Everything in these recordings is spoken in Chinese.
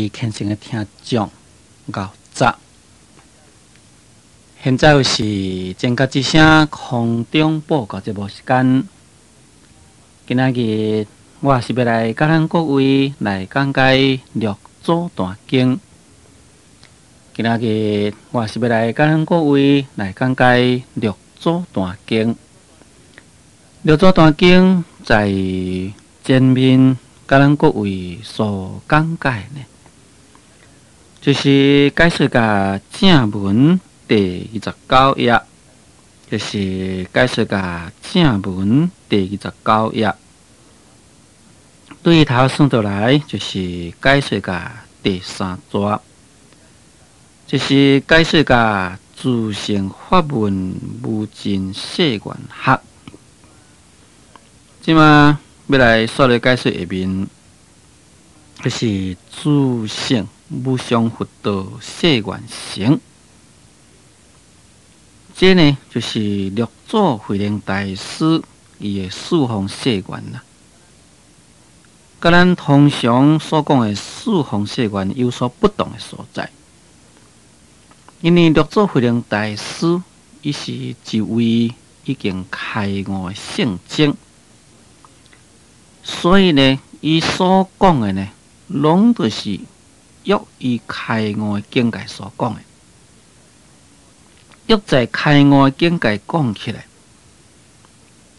位虔诚的听众，牛杂。现在又是正甲之声空中报告节目时间。今仔日我是要来甲咱各位来讲解六祖坛经。今仔日我是要来甲咱各位来讲解六祖坛经。六祖坛经在前面甲咱各位所讲解呢，就是解说甲正文第29页，就是解说甲正文第29页。对头算倒来，就是解说甲第3节，就是解说甲自性法门无尽世缘学。即马要来说的解说下面，就是自性无上佛道世缘成。这呢，就是六祖慧能大师伊的四方世缘啦，甲咱通常所讲的四方世缘有所不同的所在。因为六祖慧能大师伊是一位已经开悟的圣僧，所以呢，伊所讲的呢，拢就是约伊开悟的境界所讲的。约在开悟的境界讲起来，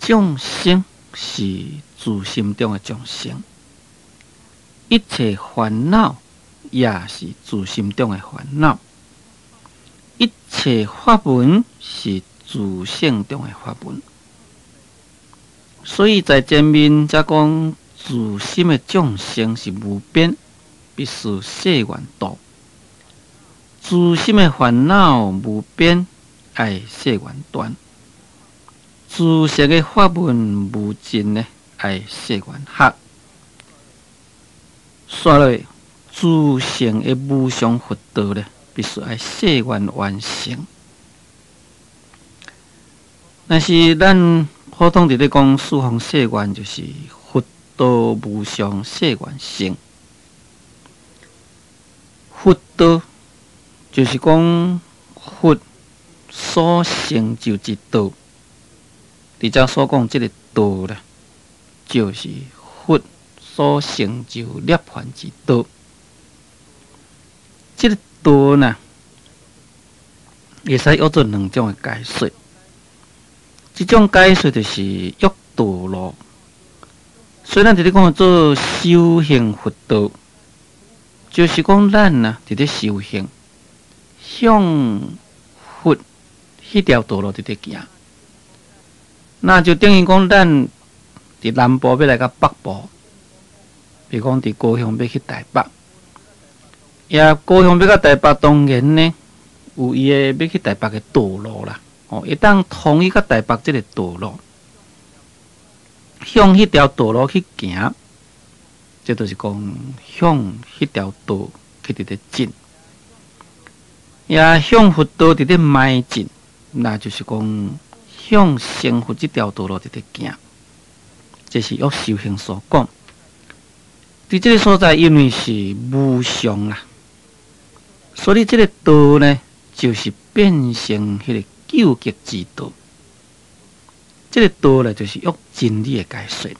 众生是自心中的众生，一切烦恼也是自心中的烦恼，一切法门是自性中的法门。所以在前面才讲自心的众生是无边，必须世缘度；自心的烦恼无边，爱世缘断；自性的法门无尽呢，爱世缘学。说落自性的无上佛道呢，必须爱世缘完成。但是咱普通伫咧讲四方世缘，就是佛道无上世缘成。佛道就是讲佛所成就之道，伫遮所讲即个道啦，就是佛所成就涅槃之道。即个道呢，会使约做两种的解说。这种解说就是约道路，所以咱伫咧讲做修行佛道，就是讲咱呐伫咧修行，向佛迄条道路伫咧行。那就等于讲咱伫南部要来到北部，比如讲伫高雄要去台北，也高雄要到台北，当然呢有伊个要去台北的道路啦。一旦通伊甲台北即个道路，向迄条道路去行，这就是讲向迄条道去伫咧进，也向佛道伫咧迈进，那就是讲向成佛即条道路伫咧行。这是约修行所讲。伫这个所在，因为是无上啦，所以这个道呢，就是变成迄个究极之道。这个道呢，就是约真理的解说。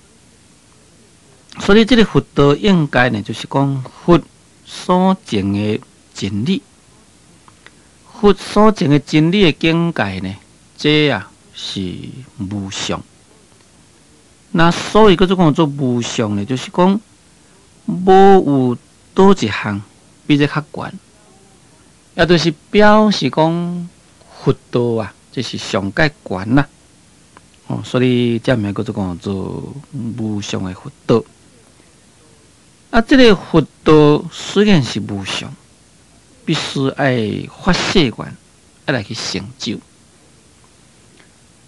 所以这个佛道应该呢，就是讲佛所证的真理，佛所证的真理的境界呢，这是无上。那所以叫做讲做无上呢，就是讲无有多一项比这较悬，也就是表示讲佛道这是上界悬啦。所以这名叫做讲做无上的佛道。这个佛道虽然是无上，必须爱发誓愿，爱来去成就。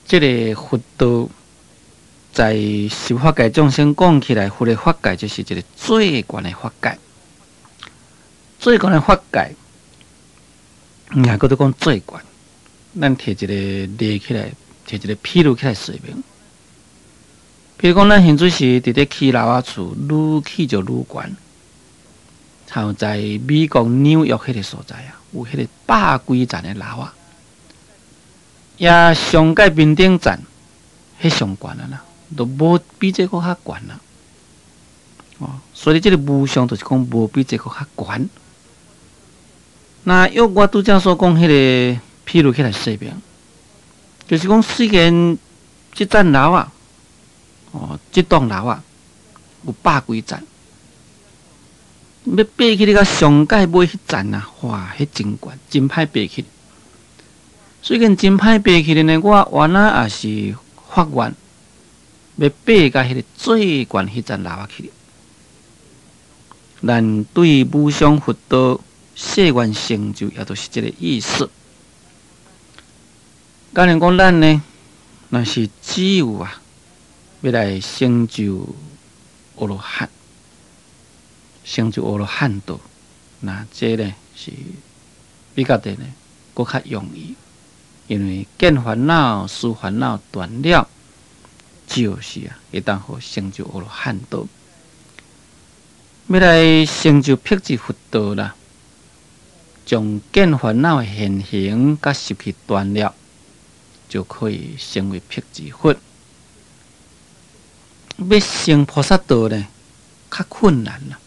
这个佛道在十法界众生讲起来，佛的法界就是一个最悬的法界。最悬的法界，也叫做讲最悬。咱摕一个例起来，摕一个譬如起来说明。譬如讲，咱现在是伫咧起楼厝，愈起就愈悬。还有在美国纽约迄个所在啊，有迄个100几层的楼啊，也上界面顶站，迄上悬啊啦，都无比这个较悬啦。哦，所以这个无上就是讲无比这个较悬。那约我拄则所讲迄个，譬如起来说明，就是讲虽然这层楼啊，哦，这栋楼啊有100几层。要爬起你甲上界尾迄层啊，哇，迄真悬，真歹爬起。虽然真歹爬起呢，我原来也是发愿要爬到迄个最悬迄层楼啊去。咱对无上佛道誓愿成就，也都是这个意思。假如讲咱呢，若是只有啊，要来成就阿罗汉。成就阿罗汉道，那这呢是比较的呢，搁较容易，因为见烦恼、思烦恼断了，就是啊，会当好成就阿罗汉道。要来成就辟支佛道啦，将见烦恼的现行甲习气断了，就可以成为辟支佛。要成菩萨道呢，较困难啦。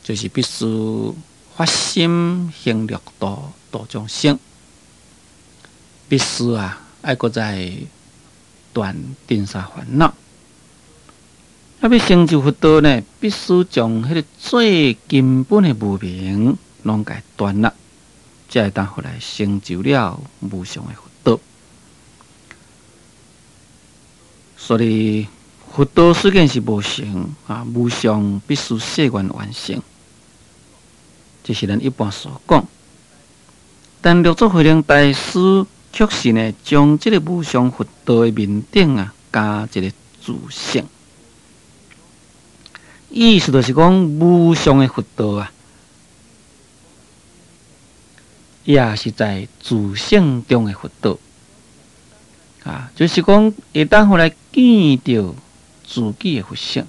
就是必须发心行六道度众生，必须啊，爱搁再断尘沙烦恼。要成就佛道呢，必须将迄个最根本的无明拢解断了，才会当后来成就了无上的佛道。所以佛道虽然是无成啊，无上必须誓愿完成。这是咱一般所讲，但六祖慧能大师却是呢，将这个无上佛道的面顶啊，加一个自性，意思就是讲无上的佛道啊，也是在自性中的佛道啊，就是讲会当后来见到自己的佛性，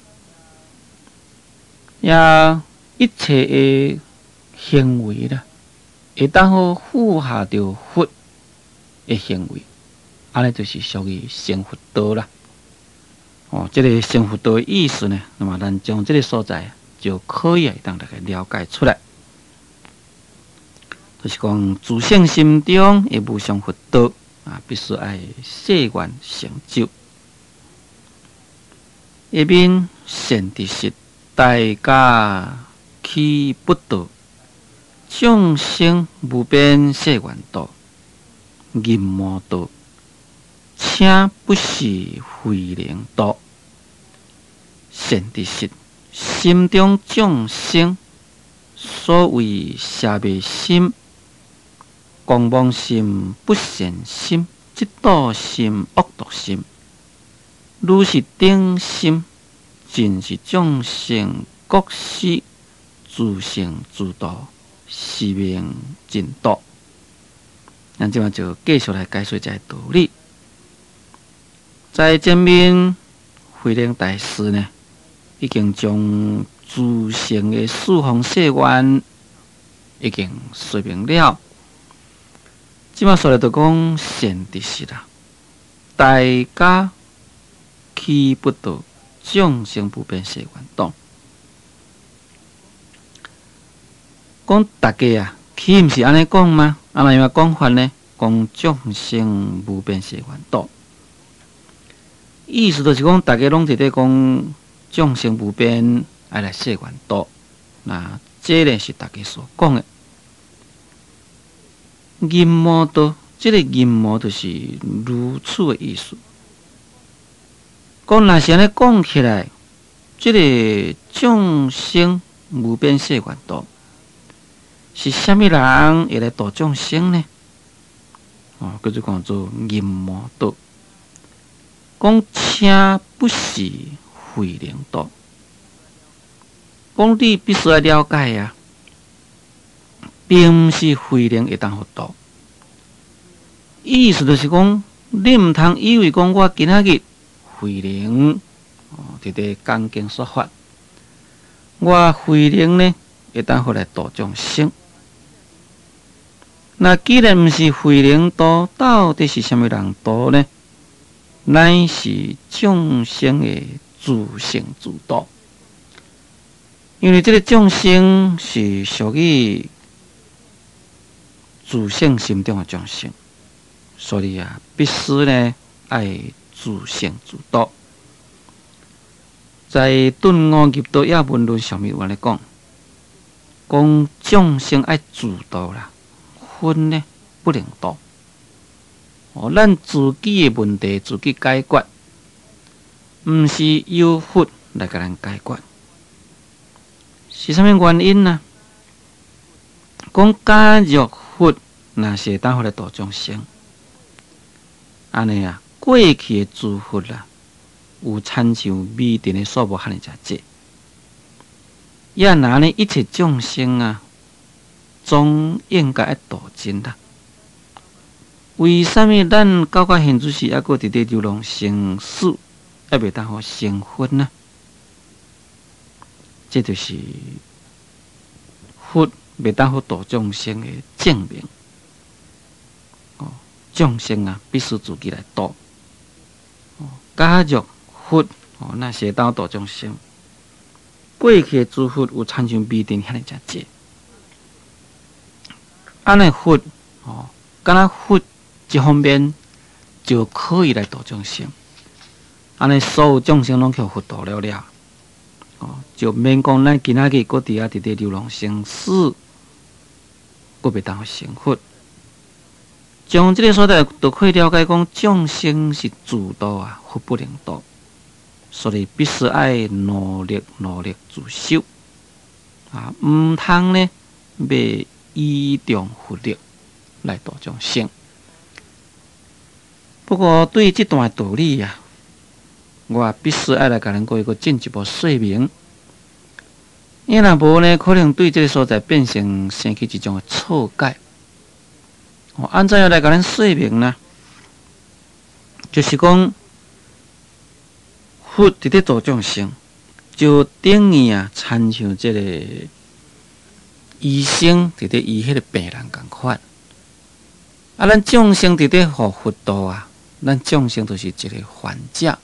也一切的行为啦，会当好符合着佛的行为，安尼就是属于成佛道啦。哦，这个成佛道的意思呢，那么咱从这个所在就可以当大家了解出来，就是讲自性心中的无上佛道啊，必须爱誓愿成就。下面善知识，大家起不道。众生无边誓愿道，任魔道，请不是慧能道。善知识，心中众生所谓邪昧心、狂妄心、不善心、嫉妒心、恶毒心，如是等心，尽是众生各施自性自度。是名净道，咱即马就继续来解说这个道理。在前面，慧能大师呢，已经将自性的四方誓愿已经说明了。即马说来就讲善知识啦，大家起不道，众生不变誓愿道。讲大家啊，岂毋是安尼讲吗？安尼样讲法呢？讲众生无变誓愿道，意思就是讲大家拢伫咧讲众生无变爱来誓愿道。那这呢是大家所讲的。阴魔道，这个阴魔就是如此的意思。讲若是安尼讲起来，这个众生无变誓愿道。是虾米人会来度众生呢？哦，叫做讲做阴魔道。讲请不是慧能道，讲你必须要了解啊，并毋是慧能会当互度。意思就是讲，你毋通以为讲我今仔日慧能哦，伫咧讲经说法，我慧能呢？会当好来度众生。那既然毋是慧能度，到底是虾米人度呢？乃是众生的自性自度。因为这个众生是属于自性心中的众生，所以啊，必须呢爱自性自度。在《顿悟入道要闻论》上面，我来讲众生爱自度啦，佛呢不能度。咱自己的问题自己解决，毋是由佛来甲咱解决。是啥物原因呢？假若佛若是当好来度众生，安尼啊，过去的诸佛啦，有亲像弥电的数目汉尼遮济，也拿呢一切众生啊，总应该爱度尽啦。为什么咱到现在时还阁伫咧流浪生死，还未当好成佛呢？这就是佛未当好度众生的证明。众生啊，必须自己来度。假若佛那是当度众生，过去的诸佛有亲像弥电遐尼遮济，安尼佛敢若佛一方面就可以来度众生，安尼所有众生拢叫佛度了了。就免讲咱今仔日搁伫遐伫咧流浪生死，搁袂当成佛。从这个所在，就可以了解讲，众生是自度啊，佛不能度，所以必须爱努力自修啊，毋通呢要倚重佛力来度众生。不过对这段道理啊，我必须爱来甲咱过一个进一步说明，因若无呢，可能对这个所在变成生起一种的错解。按怎样来甲咱说明呢？就是讲，佛伫咧度众生，就等于啊，亲像这个医生伫咧医迄个病人共款。啊，咱众生伫咧互佛度啊，咱众生就是一个患者。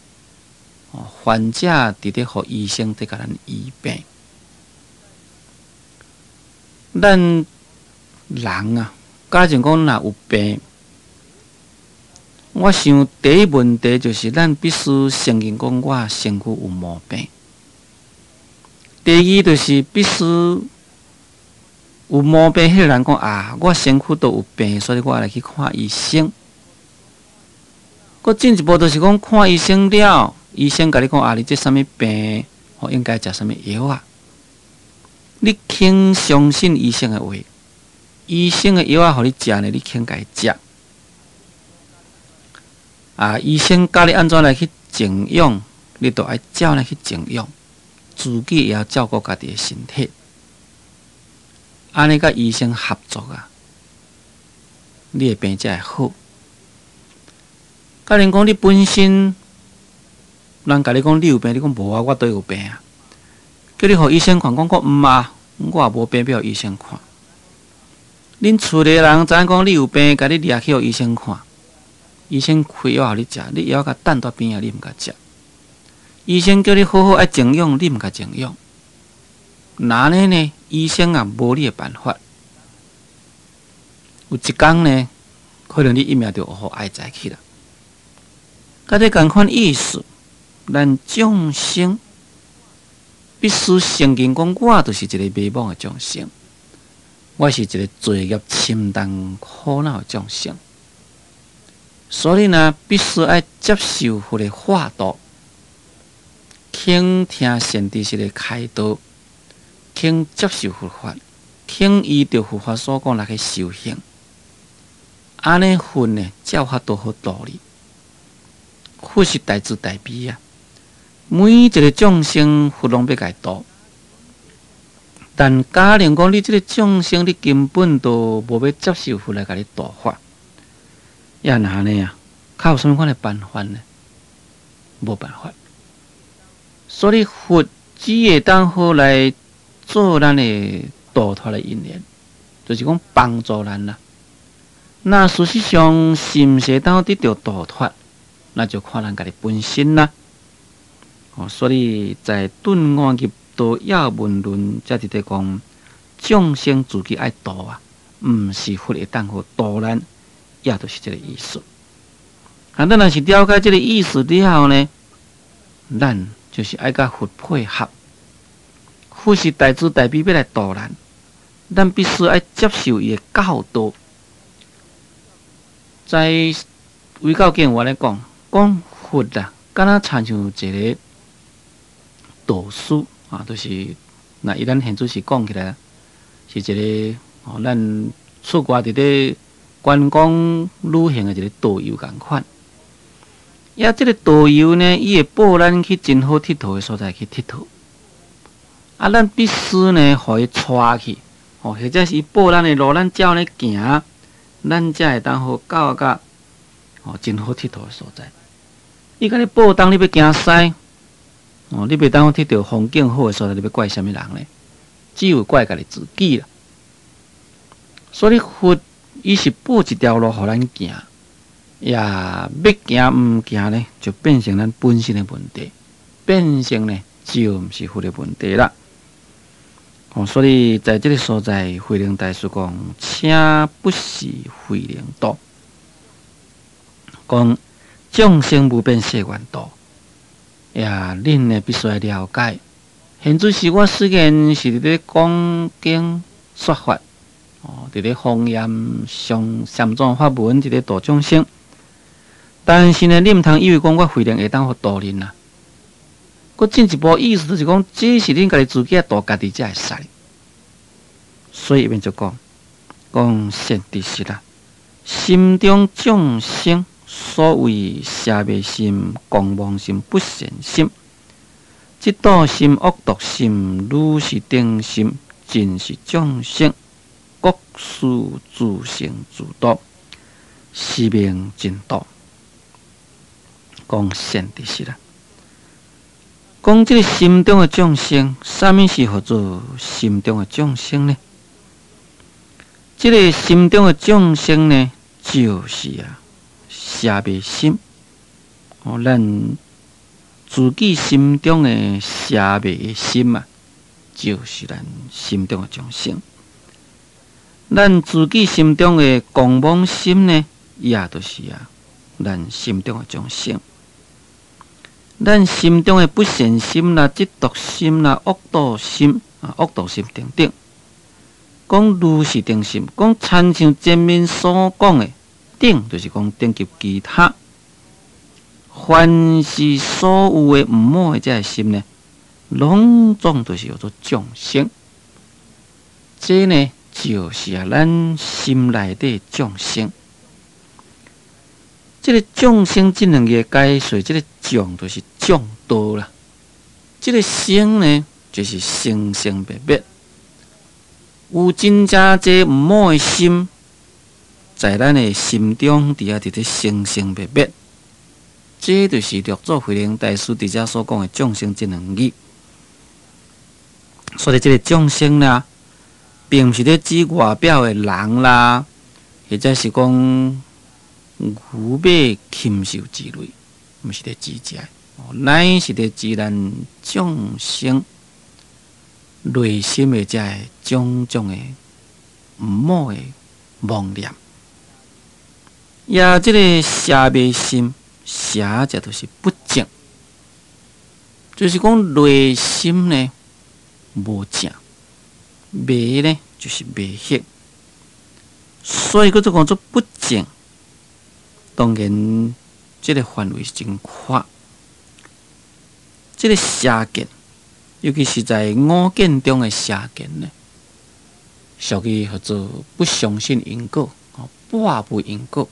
患者伫咧互医生伫甲咱医病。咱人啊，假如讲若有病，我想第一问题就是咱必须承认讲我身躯有毛病。第二就是必须有毛病，迄个人讲啊，我身躯都有病，所以我来去看医生。佮进一步就是讲看医生了，医生甲你讲啊，你这啥物病，应该食啥物药啊？你肯相信医生的话，医生的药啊，互你食呢，你肯甲伊食。啊，医生教你安怎来去静养，你都爱照来去静养，自己也要照顾家己的身体。安尼甲医生合作啊，你的病才会好。假如讲你本身，人甲你讲你有病，你讲无啊，我都有病啊。叫你互医生看，讲毋啊，我也无病，要互医生看。恁厝里人知影讲你有病，甲你掠去互医生看。医生开药互你食，你药甲等在边啊，你毋甲食。医生叫你好好爱静养，你毋甲静养。那呢？医生啊，无你的办法。有一天呢，可能你一命就互爱在去了。甲这共款意思，咱众生必须承认讲，我就是一个迷惘的众生，我是一个罪孽深重、苦恼的众生。所以呢，必须爱接受佛的化度，肯听善知识的开导，肯接受佛法，肯依照佛法所讲来去修行。安尼佛呢，才有法度好道理。佛是大慈大悲啊，每一个众生佛拢要甲伊度。但假如讲你这个众生，你根本都无要接受佛来甲你度法。也哪呢啊？靠有什么款的办法呢？无办法。所以佛只会当好来做咱的度脱的因缘，就是讲帮助咱啦。那事实上是毋是当得到度脱，那就看咱家己本身啦。所以在《顿悟入道要闻论》才伫咧讲，众生自己爱度啊，毋是佛会当好度咱，也就是这个意思。咱若是了解这个意思了后呢，咱就是爱甲佛配合。佛是大慈大悲要来度咱，咱必须爱接受伊的教导。在维教经话咧讲佛啊，敢若亲像一个导师啊，就是那伊咱现主是讲起来，是一个咱出外伫咧观光旅行的一个导游共款。也即个导游呢，伊会报咱去真好佚佗的所在去佚佗。啊，咱必须呢，互伊带去，或者是伊报咱的路，咱照咧行，咱才会当好到甲真好佚佗的所在。伊甲你报当你要行西，你袂当佚佗风景好的所在，你要怪啥物人呢？只有怪家己自己啦。所以佛伊是报一条路互咱行，也要行毋行呢，就变成咱本身的问题，变成呢就毋是佛的问题啦。所以在这个所在，慧能大师讲，请不是慧能道，讲众生无变誓愿道，恁呢必须要了解。现主是我虽然是伫咧讲经说法，伫咧弘扬上三藏法门，伫咧度众生，但是呢，你毋通以为讲我慧能会当互度恁啦。佫进一步意思就是讲，这是恁家己自己度家己才会使。所以伊面就讲善知识啦，心中众生所谓邪迷心、狂妄心、不善心，即道心、恶毒心、如是定心，尽是众生各自自性自度，是名真道。讲善知识啦。讲这个心中的众生，啥物是叫做心中的众生呢？这个心中的众生呢，就是邪迷心。咱自己心中的邪迷心啊，就是咱心中的众生。咱自己心中的狂妄心呢，也就是咱心中的众生。咱心中的不善心啦、嫉妒心啦、恶毒心等等，讲如是定心，讲参像前面所讲的定，就是讲定及其他，凡是所有的毋好的这个心呢，拢总就是叫做众生。这呢，就是咱心内底众生。这个众生这两个解说，这个众就是众多啦。这个生呢，就是生生灭灭。有真正侪毋好的心，在咱的心中伫咧生生灭灭。这就是六祖慧能大师伫遮所讲的众生这两义。所以这个众生啦，并毋是咧指外表的人啦，或者是讲牛马禽兽之类，毋是咧指这，乃是咧指咱众生内心的这种种的毋好的妄念。也这个邪迷心，邪这就是不正，就是讲内心呢无正，迷呢就是迷惑，所以佢就讲做不正。当然，这个范围是真宽。这个邪见，尤其是在五见中的邪见呢，属于叫做不相信因果，半不因果。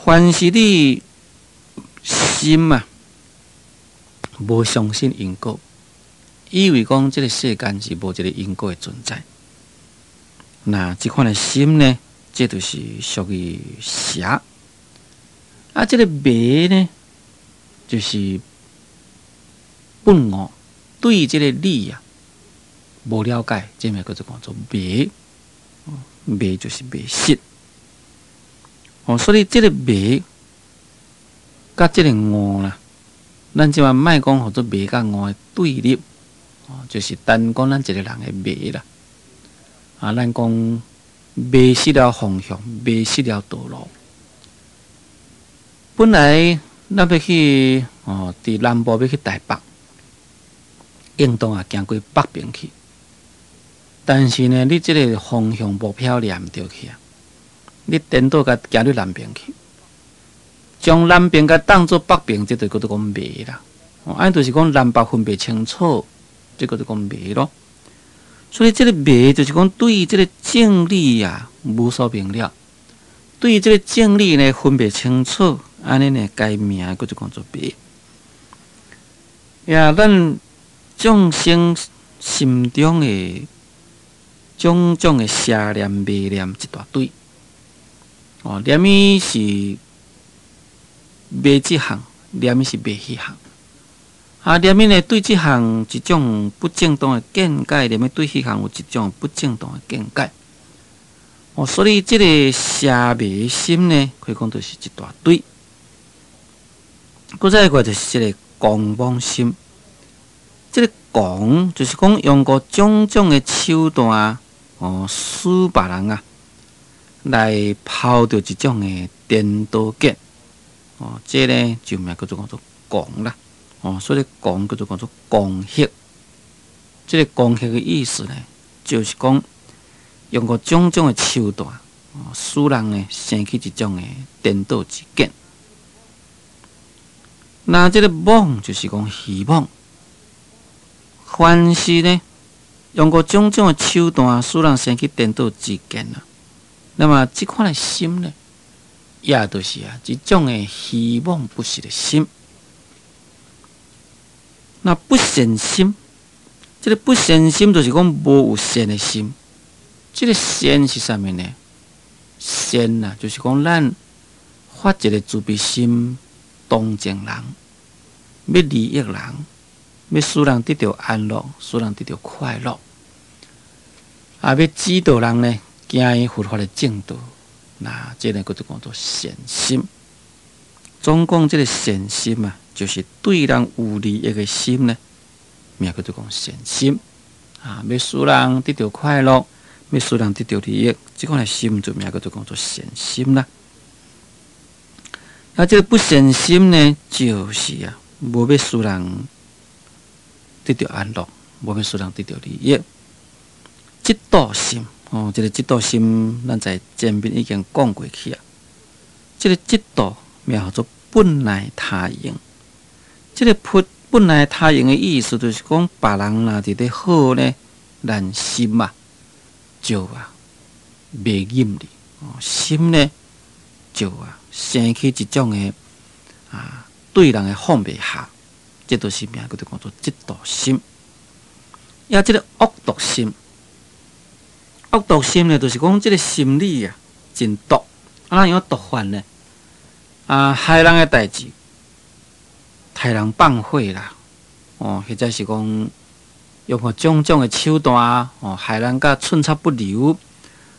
凡是你心无相信因果，以为讲这个世间是无一个因果的存在，那这款的心呢？这就是属于邪。这个迷呢，就是本我对这个理无了解，这咪叫做讲做迷。迷就是迷失。所以这个迷，甲这个悟啦，咱即嘛莫讲叫做迷甲悟的对立，就是单讲咱一个人的迷啦。咱讲迷失了方向，迷失了道路。本来咱要去伫南部要去台北，应当行过北边去。但是呢，你这个方向目标念唔对去啊，你颠倒甲行去南边去，将南边甲当做北边，这就叫做讲迷啦。按就是讲南北分别清楚，这叫做讲迷咯。所以这个迷就是讲对这个正理啊无所明了，对这个正理呢分别清楚，安尼呢改名叫做讲做迷。呀，咱众生心中的种种的邪念、迷念一大堆。念伊是迷这项，念伊是迷迄项。念伊呢对这项一种不正当的见解，念伊对迄项有一种不正当的见解。所以这个邪迷心呢，可以讲就是一大堆。再一个就是这个狂妄心。这个狂就是讲用过种种的手段，使别人啊来抛掉一种的颠倒见。这呢就名叫做狂啦。所以狂叫做叫做狂血。这个狂血的意思呢，就是讲用过种种的手段，使人呢生起一种的颠倒之见。那这个妄就是讲希望。凡是呢，用过种种的手段，使人生起颠倒之见啊。那么这款的心呢，也就是一种的希望不实的心。那不善心，这个不善心就是讲无有善的心。这个善是啥物呢？善啊，就是讲咱发一个慈悲心，同情人，要利益人。要使人得到安乐，使人得到快乐，要指导人呢行于佛法的正道，那这个叫做善心。总讲这个善心啊，就是对人有利益的心呢，名叫做讲善心。要使人得到快乐，要使人得到利益，这款的心就名叫做善心啦。这个不善心呢，就是无要使人得到安乐，无要使人得到利益。嫉妒心，这个嫉妒心，咱在前面已经讲过去啊。这个嫉妒名叫做本来他用。这个本来他用的意思，就是讲别人若伫咧好呢，咱心啊就袂忍哩，心呢就生起一种的对人的放袂下。这都是名叫做嫉妒心。这个恶毒心，恶毒心呢，就是讲这个心理啊，真毒。怎样毒法呢？害人的代志，害人放火啦，或者是讲用个种种的手段，害人甲寸草不留，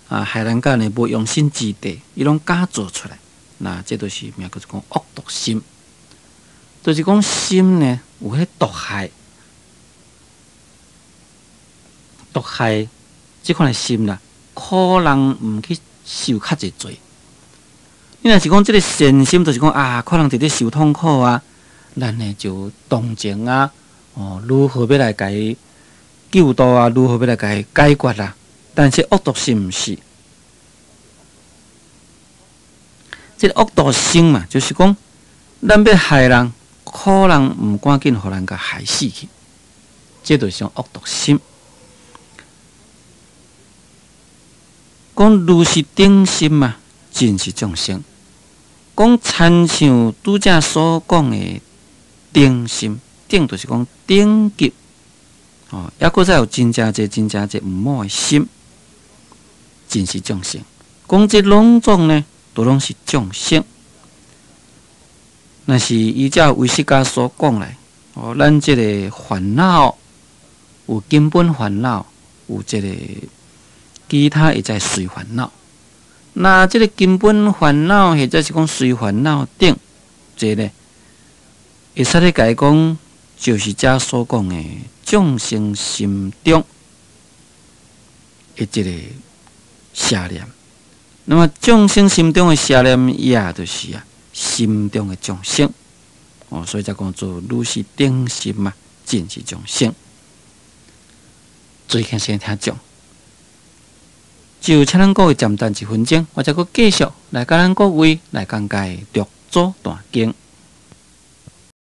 害人甲呢无用心之地，伊拢敢做出来。那这都是名叫做讲恶毒心。就是讲心呢有迄毒害，毒害这款的心啦，可能唔去受较济罪。你若是讲这个善心，就是讲可能伫咧受痛苦啊，咱呢就同情啊，如何要来甲伊救度啊，如何要来甲伊解决啦。但是恶毒心唔是，这个恶毒心嘛，就是讲咱要害人。可能唔赶紧互人甲害死去，这就是种恶毒心。讲如是顶心嘛，真是众生。讲参像拄则所讲的顶心，顶就是讲顶级，抑搁再有真正侪毋满的心，真是众生。讲这拢总呢，都拢是众生。那是依照唯识家所讲来，咱这个烦恼有根本烦恼，有这个其他会在随烦恼。那这个根本烦恼，或者是讲随烦恼顶，这个会使咧甲伊讲，就是遮所讲的众生心中的这个邪念。那么众生心中的邪念，也就是心中的众生。所以才讲做如是定心嘛，尽是众生。最近先听讲，就请咱各位暂等1分钟，我再搁继续来甲咱各位来讲解《六祖坛经》。